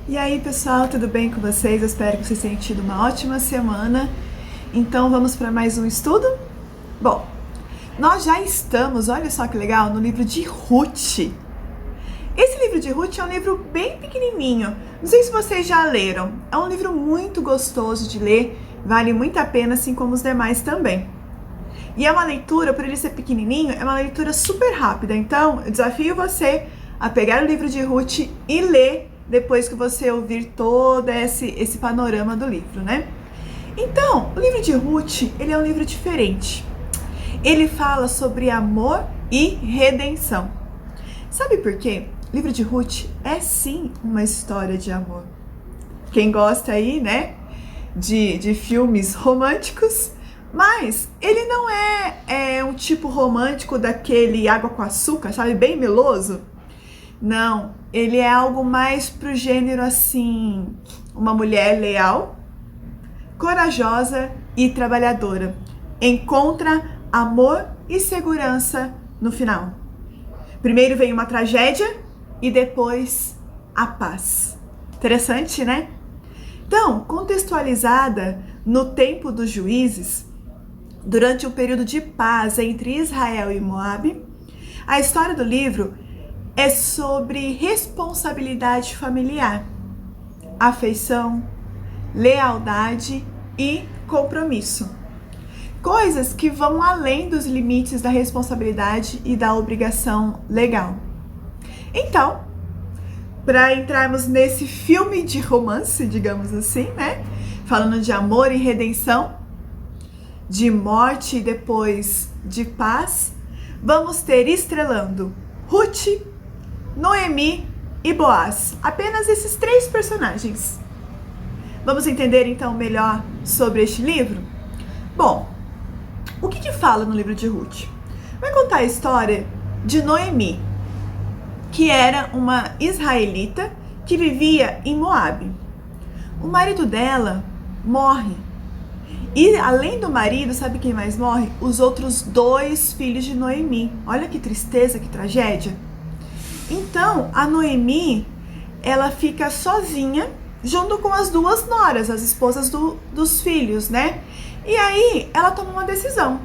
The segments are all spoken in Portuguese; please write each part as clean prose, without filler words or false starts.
E aí, pessoal, tudo bem com vocês? Eu espero que vocês tenham tido uma ótima semana. Então, vamos para mais um estudo? Bom, nós já estamos, olha só que legal, no livro de Ruth. Esse livro de Ruth é um livro bem pequenininho. Não sei se vocês já leram. É um livro muito gostoso de ler, vale muito a pena, assim como os demais também. E é uma leitura, por ele ser pequenininho, é uma leitura super rápida. Então, eu desafio você a pegar o livro de Ruth e ler depois que você ouvir todo esse panorama do livro, né? Então, o livro de Ruth, ele é um livro diferente. Ele fala sobre amor e redenção. Sabe por quê? O livro de Ruth é sim uma história de amor. Quem gosta aí, né, de filmes românticos, mas ele não é um tipo romântico daquele água com açúcar, sabe, bem meloso. Não, ele é algo mais pro gênero assim, uma mulher leal, corajosa e trabalhadora. Encontra amor e segurança no final. Primeiro vem uma tragédia e depois a paz. Interessante, né? Então, contextualizada no tempo dos juízes, durante o período de paz entre Israel e Moabe, a história do livro é sobre responsabilidade familiar, afeição, lealdade e compromisso. Coisas que vão além dos limites da responsabilidade e da obrigação legal. Então, para entrarmos nesse filme de romance, digamos assim, né? Falando de amor e redenção, de morte e depois de paz, vamos ter estrelando Ruth, Noemi e Boaz. Apenas esses três personagens. Vamos entender então melhor sobre este livro? Bom, o que fala no livro de Ruth? Vai contar a história de Noemi, que era uma israelita que vivia em Moabe. O marido dela morre. E além do marido, sabe quem mais morre? Os outros 2 filhos de Noemi. Olha que tristeza, que tragédia. Então, a Noemi, ela fica sozinha, junto com as 2 noras, as esposas dos filhos, né? E aí, ela toma uma decisão.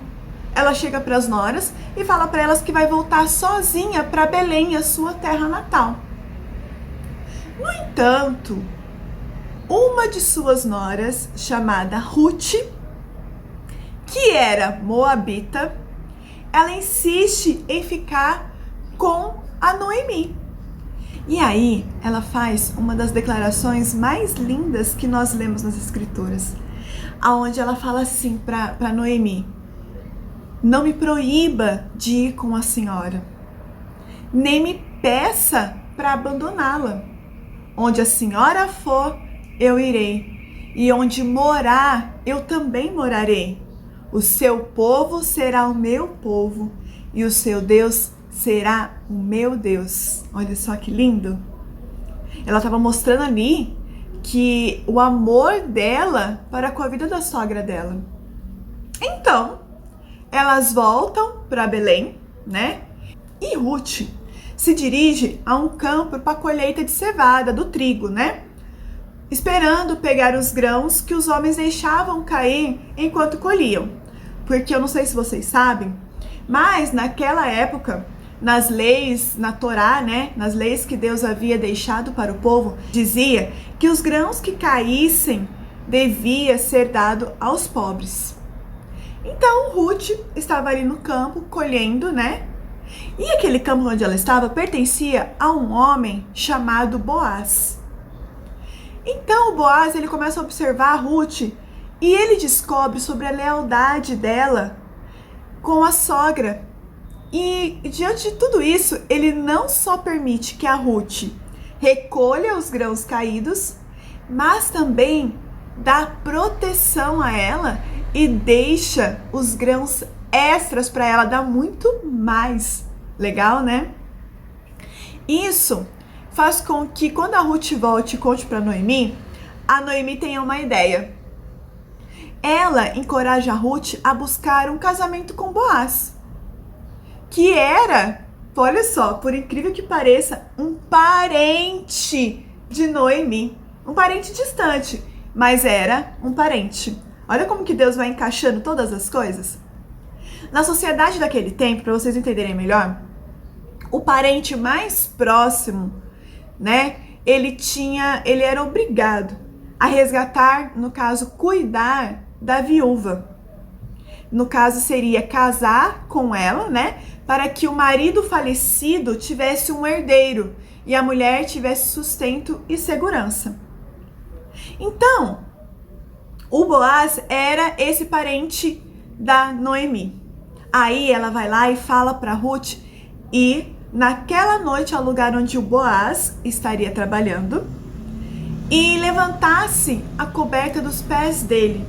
Ela chega para as noras e fala para elas que vai voltar sozinha para Belém, a sua terra natal. No entanto, uma de suas noras, chamada Ruth, que era moabita, ela insiste em ficar com a Noemi. E aí, ela faz uma das declarações mais lindas que nós lemos nas escrituras, aonde ela fala assim para Noemi: não me proíba de ir com a senhora, nem me peça para abandoná-la. Onde a senhora for, eu irei, e onde morar, eu também morarei. O seu povo será o meu povo, e o seu Deus será o meu Deus. Olha só que lindo. Ela estava mostrando ali que o amor dela para com a vida da sogra dela. Então, elas voltam para Belém, né? E Ruth se dirige a um campo para a colheita de cevada, do trigo, né? Esperando pegar os grãos que os homens deixavam cair enquanto colhiam. Porque eu não sei se vocês sabem, mas naquela época, nas leis, na Torá, né, nas leis que Deus havia deixado para o povo, dizia que os grãos que caíssem devia ser dado aos pobres. Então Ruth estava ali no campo colhendo, né? E aquele campo onde ela estava pertencia a um homem chamado Boaz. Então o Boaz, ele começa a observar a Ruth e ele descobre sobre a lealdade dela com a sogra. E diante de tudo isso, ele não só permite que a Ruth recolha os grãos caídos, mas também dá proteção a ela e deixa os grãos extras para ela, dá muito mais. Legal, né? Isso faz com que quando a Ruth volte e conte para Noemi, a Noemi tenha uma ideia. Ela encoraja a Ruth a buscar um casamento com Boaz, que era, olha só, por incrível que pareça, um parente de Noemi. Um parente distante, mas era um parente. Olha como que Deus vai encaixando todas as coisas. Na sociedade daquele tempo, para vocês entenderem melhor, o parente mais próximo, né, ele era obrigado a resgatar, no caso, cuidar da viúva. No caso, seria casar com ela, né, para que o marido falecido tivesse um herdeiro e a mulher tivesse sustento e segurança. Então, o Boaz era esse parente da Noemi. Aí ela vai lá e fala para Ruth ir naquela noite ao lugar onde o Boaz estaria trabalhando e levantasse a coberta dos pés dele,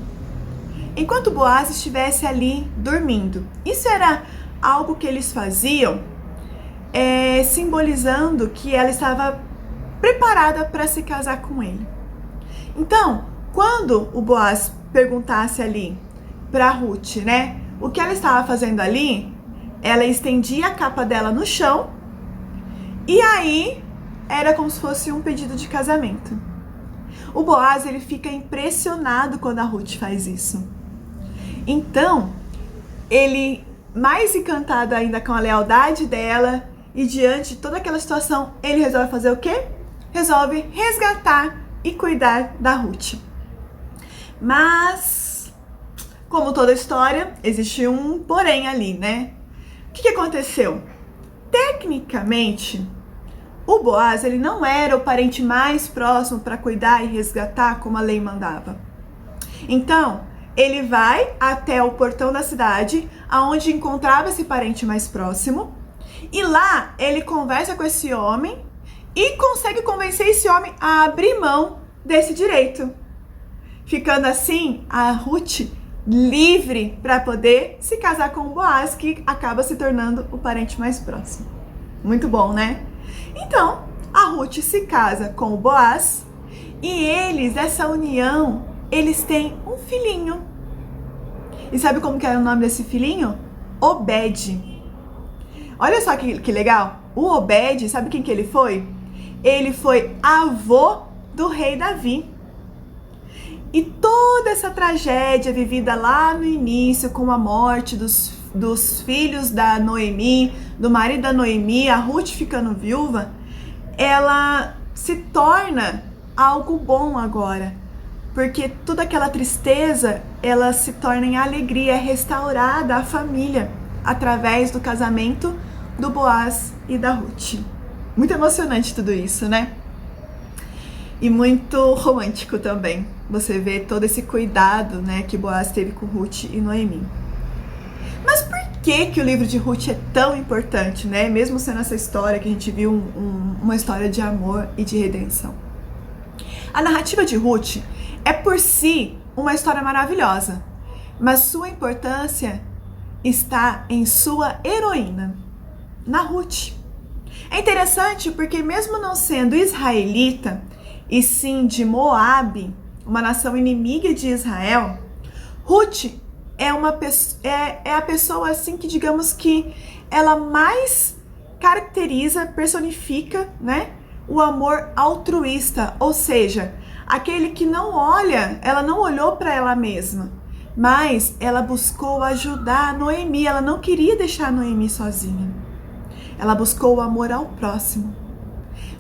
enquanto Boaz estivesse ali dormindo. Isso era algo que eles faziam, simbolizando que ela estava preparada para se casar com ele. Então, quando o Boaz perguntasse ali para Ruth, né, o que ela estava fazendo ali, ela estendia a capa dela no chão e aí era como se fosse um pedido de casamento. O Boaz, ele fica impressionado quando a Ruth faz isso. Então, ele, mais encantado ainda com a lealdade dela e diante de toda aquela situação, ele resolve fazer o quê? Resolve resgatar e cuidar da Ruth. Mas, como toda história, existe um porém ali, né? O que aconteceu? Tecnicamente, o Boaz, ele não era o parente mais próximo para cuidar e resgatar como a lei mandava. Então, ele vai até o portão da cidade, aonde encontrava esse parente mais próximo, e lá ele conversa com esse homem e consegue convencer esse homem a abrir mão desse direito, ficando assim a Ruth livre para poder se casar com o Boaz, que acaba se tornando o parente mais próximo. Muito bom, né? Então, a Ruth se casa com o Boaz e eles, essa união, eles têm um filhinho. E sabe como que era o nome desse filhinho? Obed. Olha só que legal. O Obed, sabe quem que ele foi? Ele foi avô do rei Davi. E toda essa tragédia vivida lá no início, com a morte dos filhos da Noemi, do marido da Noemi, a Ruth ficando viúva, ela se torna algo bom agora. Porque toda aquela tristeza, ela se torna em alegria, é restaurada à família, através do casamento do Boaz e da Ruth. Muito emocionante tudo isso, né? E muito romântico também. Você vê todo esse cuidado, né, que Boaz teve com Ruth e Noemi. Mas por que o livro de Ruth é tão importante, né? Mesmo sendo essa história que a gente viu uma história de amor e de redenção. A narrativa de Ruth é por si uma história maravilhosa, mas sua importância está em sua heroína, na Ruth. É interessante porque mesmo não sendo israelita, e sim de Moabe, uma nação inimiga de Israel, Ruth é a pessoa assim que, digamos que ela mais caracteriza, personifica, né, o amor altruísta, ou seja, aquele que não olha, ela não olhou para ela mesma, mas ela buscou ajudar a Noemi, ela não queria deixar a Noemi sozinha. Ela buscou o amor ao próximo.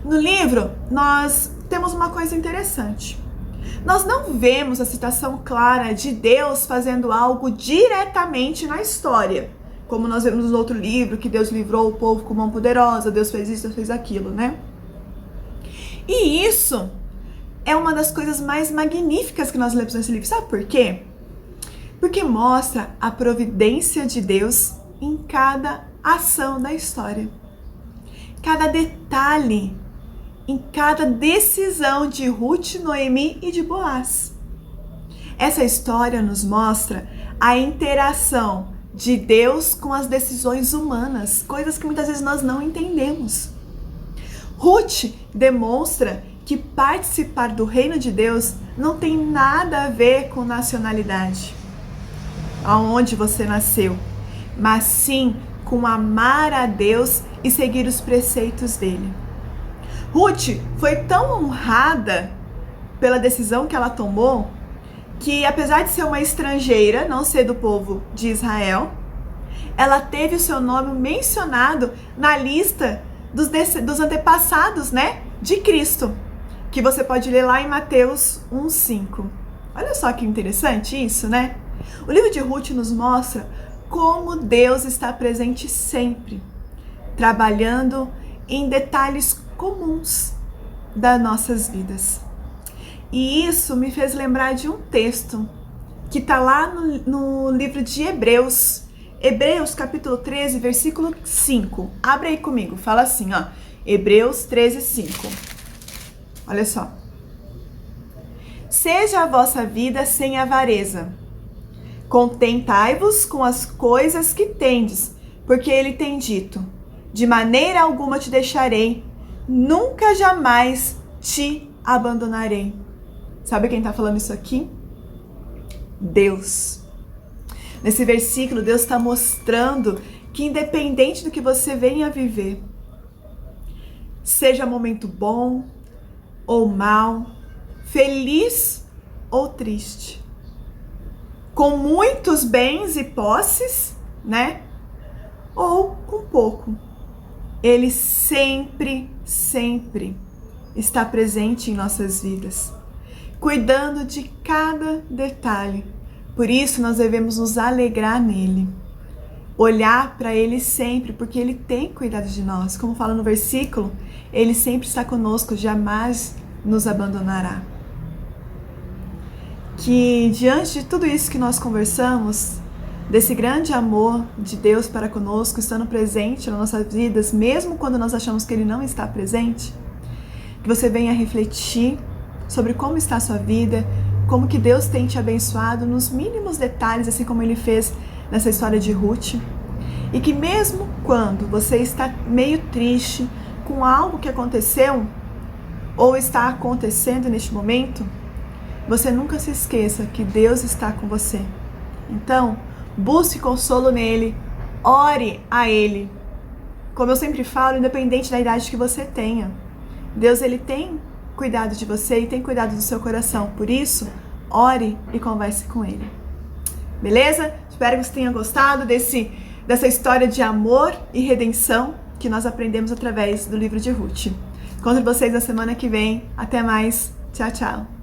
No livro, nós temos uma coisa interessante. Nós não vemos a citação clara de Deus fazendo algo diretamente na história, como nós vemos no outro livro, que Deus livrou o povo com mão poderosa, Deus fez isso, Deus fez aquilo, né? E isso é uma das coisas mais magníficas que nós lemos nesse livro. Sabe por quê? Porque mostra a providência de Deus em cada ação da história. Cada detalhe, em cada decisão de Ruth, Noemi e de Boaz. Essa história nos mostra a interação de Deus com as decisões humanas, coisas que muitas vezes nós não entendemos. Ruth demonstra que participar do reino de Deus não tem nada a ver com nacionalidade, aonde você nasceu, mas sim com amar a Deus e seguir os preceitos dele. Ruth foi tão honrada pela decisão que ela tomou que, apesar de ser uma estrangeira, não ser do povo de Israel, ela teve o seu nome mencionado na lista dos antepassados, né, de Cristo, que você pode ler lá em Mateus 1:5. Olha só que interessante isso, né? O livro de Ruth nos mostra como Deus está presente sempre, trabalhando em detalhes comuns das nossas vidas. E isso me fez lembrar de um texto que está lá no livro de Hebreus. Hebreus capítulo 13, versículo 5. Abre aí comigo, fala assim, ó. Hebreus 13, 5. Olha só. Seja a vossa vida sem avareza. Contentai-vos com as coisas que tendes, porque ele tem dito: de maneira alguma te deixarei, nunca jamais te abandonarei. Sabe quem está falando isso aqui? Deus. Nesse versículo, Deus está mostrando que, independente do que você venha a viver, seja momento bom ou mal, feliz ou triste, com muitos bens e posses, né? Ou com pouco, Ele sempre, sempre está presente em nossas vidas, cuidando de cada detalhe. Por isso nós devemos nos alegrar nele, olhar para ele sempre, porque ele tem cuidado de nós. Como fala no versículo, ele sempre está conosco, jamais nos abandonará. Que diante de tudo isso que nós conversamos, desse grande amor de Deus para conosco, estando presente nas nossas vidas, mesmo quando nós achamos que ele não está presente, que você venha refletir sobre como está a sua vida, como que Deus tem te abençoado nos mínimos detalhes, assim como Ele fez nessa história de Ruth. E que mesmo quando você está meio triste com algo que aconteceu ou está acontecendo neste momento, você nunca se esqueça que Deus está com você. Então, busque consolo nele, ore a Ele. Como eu sempre falo, independente da idade que você tenha, Deus ele tem cuidado de você e tem cuidado do seu coração. Por isso, ore e converse com Ele. Beleza? Espero que você tenha gostado dessa história de amor e redenção que nós aprendemos através do livro de Ruth. Encontro vocês na semana que vem. Até mais. Tchau, tchau.